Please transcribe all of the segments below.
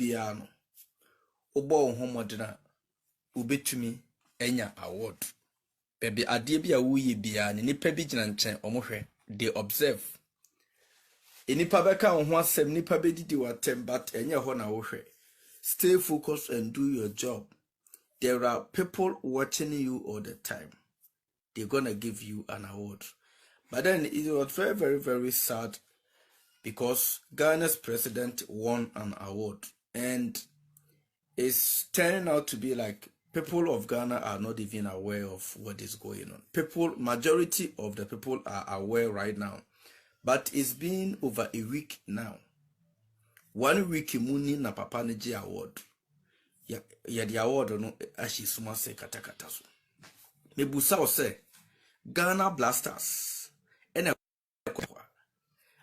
bia no obo homodena ubetumi enya award baby ade bia wo ye bia ne nipa bi gina nchen omohwe they observe enipa beka ho asem nipa bedidi watem but enye ho na wo hwe stay focused and do your job. There are people watching you all the time. They're gonna give you an award. But then it was very, very, very sad because Ghana's president won an award. And it's turning out to be like people of Ghana are not even aware of what is going on. Majority of the people are aware right now. But it's been over a week now. 1 week muni na papa neji award. Ya the award no ashi suma se katakata so. Mebusa o se Ghana Blasters ene kwa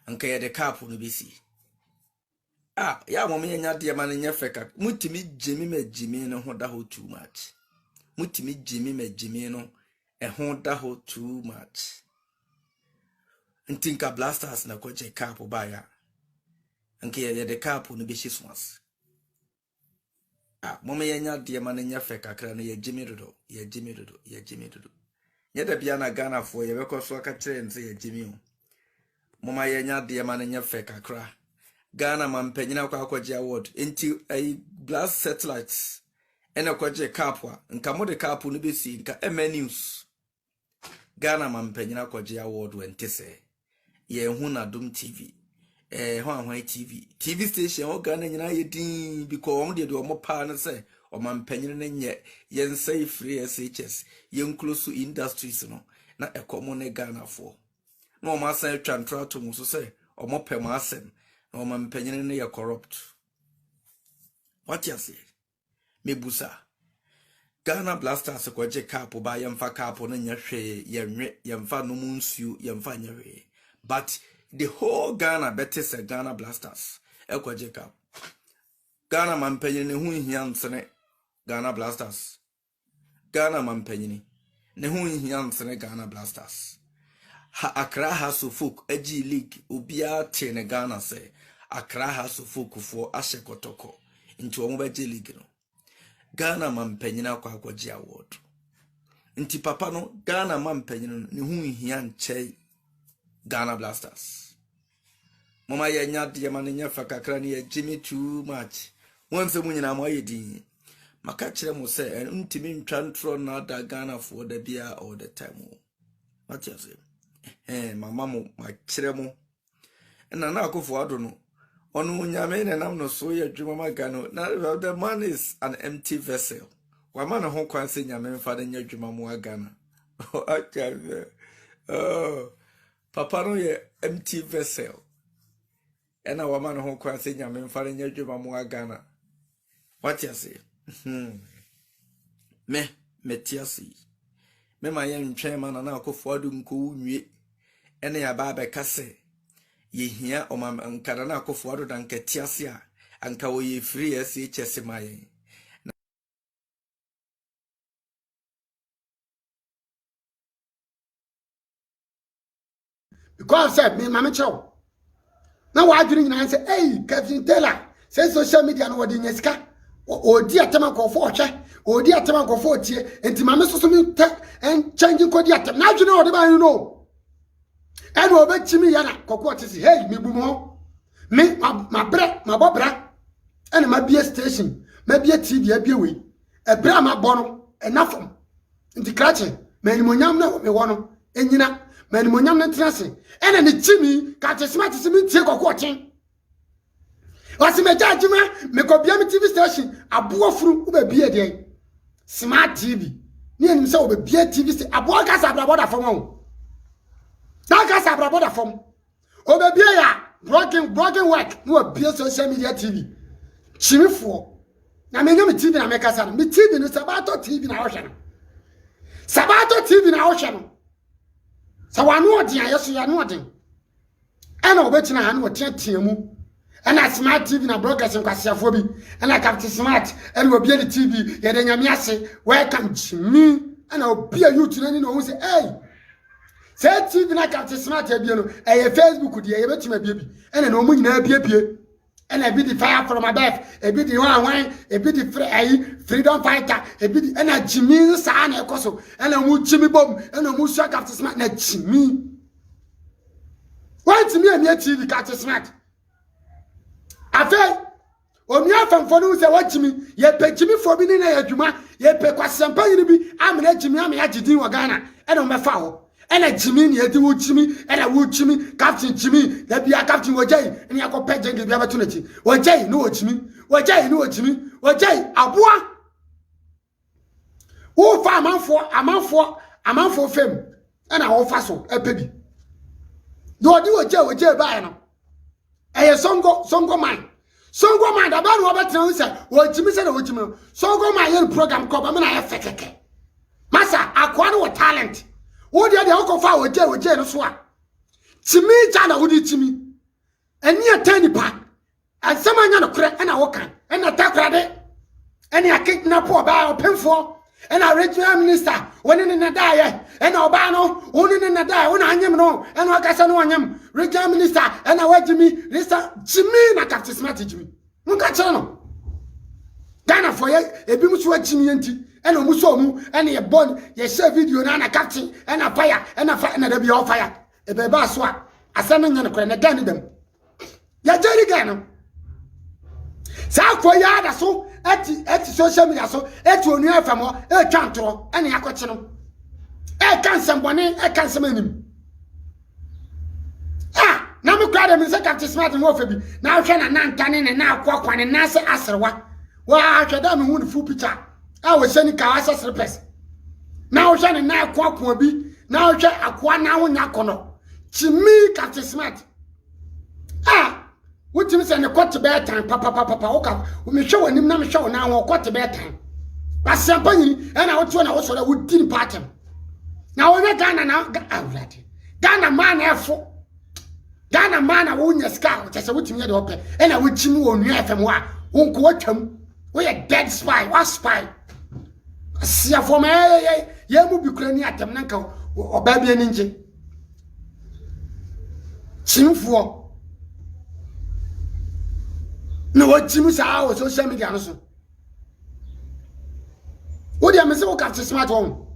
anka ya de cap no bisi. Ya mo me nya de ma nya feka mutimi gyimi ma gyimi no ho da ho too much. Mutimi gyimi ma gyimi no ho da ho too much. Ntinka Blasters na kwache cap ba ya anka ya de cap no bishi sumas. Mama yenya de ma nya feka kra no ya gyimi dodo ya gyimi dodo ya gyimi dodo. Yeda bia na Ghanafuo ye bekoso aka kire nse ya gyimi o. Mama yenya de ma nya feka kra. Ghana mampanyina kwa akwaji award enti blast satellites ena kwaje kapwa nka mode kapu no besi nka news Ghana mampanyina kwaje award wentese ye hu na dum TV ho TV station o Ghana nyina ye din because on de o pa na say o mampanyina ne nye ye nsai free SHS ye nklosu industries no na ekomo ne Ghanafuo na o ma sai trantrato mu so say o mo pem asem na o mampanyina ne ye corrupt. What you say? Mebusa Ghana Blasters kwaje kapo ba yemfa kapo na nya hwe yenwe yemfa no munsu yemfa nya hwe but the whole Ghana better say Ghana Blasters ekwaje kapo Ghana mampanyini ne hu hia nsene Ghana Blasters Ghana mampanyini ne hu hia nsene Ghana Blasters Accra House of Folk AG League obia te ne Ghana say Accra House of Folk for ashekotoko into omobaje league no Ghana mampanyina kwa akwaji award nti papa no Ghana mampanyina ne hu hia nchei Ghana Blasters mama ya nya de ma nya fakakra ne ya gyimi too much wonse munyina mo yedi maka kire mo se ntimi ntwa ntro na da Ghanafuo da bia all the time what you say mama mo ma kire mo na akofo ado no onu nyame ne nam no so ya dwuma magano na the man is an empty vessel wa man ho kwan se nyame mfa de nya dwuma mo agana papa no ye empty vessel ena wa man ho kwan se nyame mfa de nya dwuma mo agana what you say me tiasi me ma ye ntwe man na akofo adu nko nwie ena ya ba be kase yehia omam ankara na akofo ado dan ketiase a anka wo ye free SHS maye because said me mama chow na wa adwiri nyina say hey Captain Taylor say social media no wodi nyesika odi atema nkofo ohwe odi atema nkofo otie enti mama soso mi and changing kodi atem na adwiri wodi ba you know and obetimi yana kokko otisi hey me bumo me ma bobra and ma bia station ma bia TV abia we ebra ma bono enafom nti krache manimonyam na me wono enyina manimonyam na trase ene ne chimi ka tesma tesimi tie kokko otin wasi me jajima me ko bia me TV station aboofuru wo ba bia de smart TV ni enim se wo ba bia TV station abo ka sa bra boda fom Daga sabra boda fom. Obebia ya blogging work no be social media TV. Chimifo. Na me nyam TV na meka sa. Me TV no Sabato TV na ohwe no. Sabato TV na ohwe no. Sa wanu odin ayeso ya no odin. Ana obetina ha no tiamu. Ana smart TV na broadcasting kwasiafo bi. Ana Captain Smart ana obia the TV ye de nyame ase. Welcome Jimmy. Ana obia YouTube ni no hu say hey say TV na Captain Smart abie no Facebook die ye betima bie bi ene na omu nyina bie and I be the fire from above, a bit the one, a bit the freedom fighter, a bit and a gyimie san a coso, and a wood gyimie bomb, and a mushak after smart net gyimie. Why to me and yet TV catch a smart? I feel. Omia from for no say what gyimie, ye pay gyimie for being a juma, ye pay kwasampa be, I'm a gyimie, I'm a gyimie wa Ghana, and on my foul. And a gyimie, ye do gyimie, and a wood gyimie, Captain gyimie, there be a Captain Wajay, and you go pay the opportunity. Wajay, no gyimie, Wajay, no gyimie, Wajay, a boy. Oh, for a man for fame, and I offer so, a baby. Do I do a jail with Jay Bayano? A songo mine. Songo mind about Robert Nelson, what Jimmy said, what Jimmy. Songo my little program called I have fake. Massa, I quite talent. What did the uncle file with Jay Swat? To me, Jana would eat me. And near tiny part. And someone on a crack and I walk and I talk credit. And I kick no poor by a pen for. And I read your minister when in a die. And Obano, only in a die when I am no. And I guess I know I am. Regional minister and I went to me. Listen, Jimmy, not Captain Smart Jimmy. Look at Channel. Ghanafuo, a bimusua Jimmy, and a musomu, and a bond, ye share video, and a captain, and a fire, and a fire, and a be all fire. A baby swat, a salmon and a crane, a gun them. Ya Jerry Gannon. South Korea, so at social media, so at your new family, a cantor, and a cochino. I can't someone, I can't summon him. Now me crowd me say Captain Smart and Wolfie. Now can a nan tanning and now quack one and nasa asserwa. Well, I should have a full picture. I was sending Kawasa surplus. Now shining now quack will be. Now shall a quan now in Yakono. To me, Captain Smart. What you send a quarter bedtime, Papa, we may show him no show now or quarter bedtime. But somebody and I would team pattern. Now we're Ghana now, Ghana man, therefore. Ghana man, I won't your scout, just a witch me open, and I would chim on your FM. Won't quote him. We a dead spy, what spy? See a former, ye will be cranny at them, Nanko, or baby and ninja. Chimfuo. No, what Jimmy's hours, social media. What do you miss? Captain Smart home?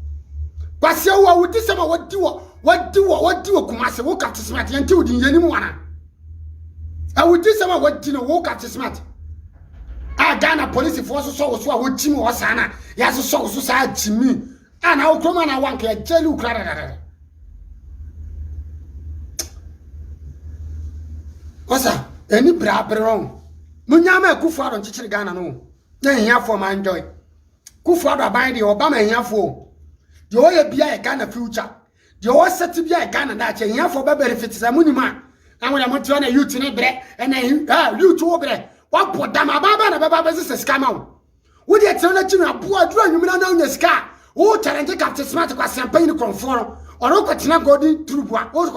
But see, what this summer, what do Kumasi woke up to Smart until the Yeniwana? I would do some what dinner woke up to Smart. I Ghana police force so what Jimmy was Anna, yes, so society Jimmy, and how come on I want to tell you, what's that? Any brab wrong. Munyama Kufuor on Chichi Ghana no. Then here for my joy. Kufuor by the Obama here for. The oil be a Ghana future. The oil set to be a Ghana that here for benefits a munima. And when I want to run a youth in a bread and a you two over. What put them a baba and a baba is a scam out. Would you tell that you are poor drawing you know the sky? Oh, challenge Captain Smart was campaign conform or Okatina Gordon through what was